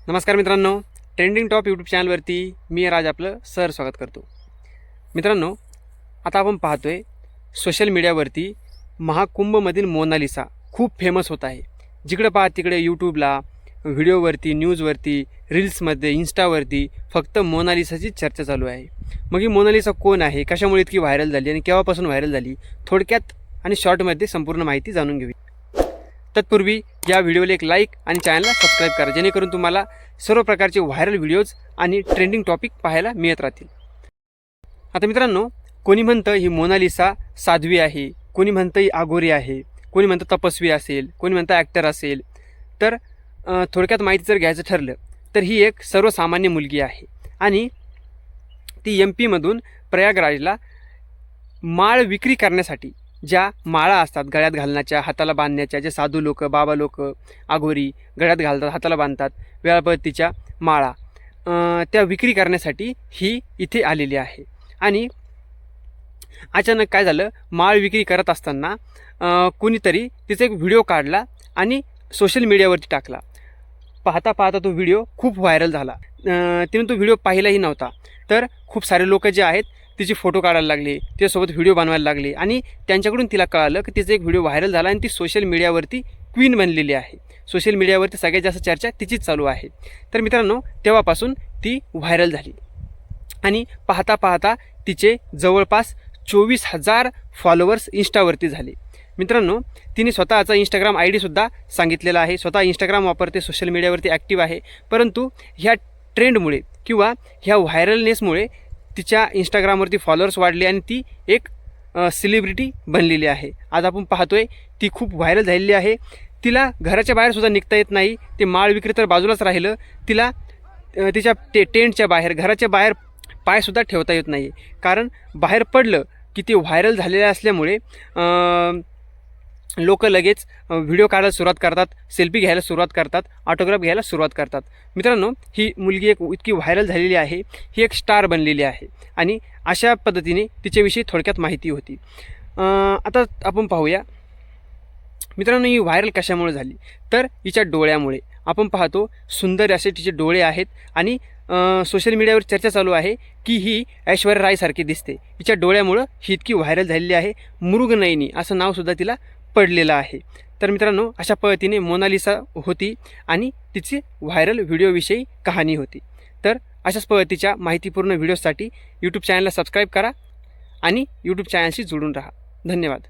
नमस्कार मित्रांनो, trending top YouTube चॅनलवरती मी राज आपलं स्वागत करतो. मित्रांनो, आता आपण पाहतोय सोशल मीडियावरती महाकुंभमधील मोनालिसा खूप फेमस होत आहे. जिकडे पहा तिकडे यूट्यूबला, व्हिडिओवरती, न्यूजवरती, रील्समध्ये, इंस्टावरती फक्त मोनालिसाची चर्चा चालू आहे. मग ही मोनालिसा कोण आहे, कशामुळे इतकी व्हायरल झाली आणि केव्हापासून व्हायरल झाली, थोडक्यात आणि शॉर्टमध्ये संपूर्ण माहिती जाणून घेऊया. तत्पूर्वी या व्हिडिओला एक लाईक आणि चॅनलला सबस्क्राईब करा, जेणेकरून तुम्हाला सर्व प्रकारचे व्हायरल व्हिडिओज आणि ट्रेंडिंग टॉपिक पाहायला मिळत राहतील. आता मित्रांनो, कोणी म्हणतं ही मोनालिसा साध्वी आहे, कोणी म्हणतं ही आघोरी आहे, कोणी म्हणतं तपस्वी असेल, कोणी म्हणतं ॲक्टर असेल. तर थोडक्यात माहिती जर घ्यायचं ठरलं तर ही एक सर्वसामान्य मुलगी आहे आणि ती MP मधून प्रयागराजला माळ विक्री करण्यासाठी ज्या माळा असतात गळ्यात घालण्याच्या, हाताला बांधण्याच्या, जे साधू लोक, बाबा लोक, आघोरी गळ्यात घालतात, हाताला बांधतात, वेळापत्तीच्या माळा, त्या विक्री करण्यासाठी ही इथे आलेली आहे. आणि अचानक काय झालं, माळ विक्री करत असताना कुणीतरी तिचा एक व्हिडिओ काढला आणि सोशल मीडियावरती टाकला. पाहता पाहता तो व्हिडिओ खूप व्हायरल झाला. तिने तो व्हिडिओ पाहिलाही नव्हता, तर खूप सारे लोक जे आहेत तिचे फोटो काढायला लागले, तिच्यासोबत व्हिडिओ बनवायला लागले आणि त्यांच्याकडून तिला कळालं की तिचा एक व्हिडिओ व्हायरल झाला आणि ती सोशल मीडियावरती क्वीन बनलेली आहे. सोशल मीडियावरती सगळ्यात जास्त चर्चा तिचीच चालू आहे. तर मित्रांनो, तेव्हापासून ती व्हायरल झाली आणि पाहता पाहता तिचे जवळपास 24,000 फॉलोअर्स इंस्टावरती झाले. मित्रांनो, तिने स्वतःचा इंस्टाग्राम ID सुद्धा सांगितलेला आहे. स्वतः इंस्टाग्राम वापरते, सोशल मीडियावरती ॲक्टिव्ह आहे. परंतु ह्या ट्रेंडमुळे किंवा ह्या व्हायरलनेसमुळे तिच्या इंस्टाग्रामवरती फॉलोअर्स वाढले आणि ती एक सेलिब्रिटी बनलेली आहे. आज आपण पाहतोय ती खूप व्हायरल झालेली आहे. तिला घराच्या बाहेरसुद्धा निघता येत नाही. ते माळ विक्री तर बाजूलाच राहिलं, तिला तिच्या टेंटच्या बाहेर, घराच्या बाहेर पायसुद्धा ठेवता येत नाही. कारण बाहेर पडलं की ते व्हायरल झालेले असल्यामुळे लोक लगेच व्हिडिओ काढायला सुरुवात करतात, सेल्फी घ्यायला सुरुवात करतात, ऑटोग्राफ घ्यायला सुरुवात करतात. मित्रांनो, ही मुलगी एक इतकी व्हायरल झालेली आहे, ही एक स्टार बनलेली आहे आणि अशा पद्धतीने तिच्याविषयी थोडक्यात माहिती होती. आता आपण पाहूया मित्रांनो, ही व्हायरल कशामुळे झाली. तर हिच्या डोळ्यामुळे. आपण पाहतो सुंदर असे तिचे डोळे आहेत आणि सोशल मीडियावर चर्चा चालू आहे की ही ऐश्वर्या रायसारखी दिसते. हिच्या डोळ्यामुळं ही इतकी व्हायरल झालेली आहे. मृगनयनी असं नावसुद्धा तिला पडलेलं आहे. तर मित्रांनो, अशा पद्धतीने मोनालिसा होती आणि तिची व्हायरल व्हिडिओविषयी कहाणी होती. तर अशाच पद्धतीच्या माहितीपूर्ण व्हिडिओसाठी यूट्यूब चॅनलला सबस्क्राईब करा आणि यूट्यूब चॅनलशी जोडून राहा. धन्यवाद.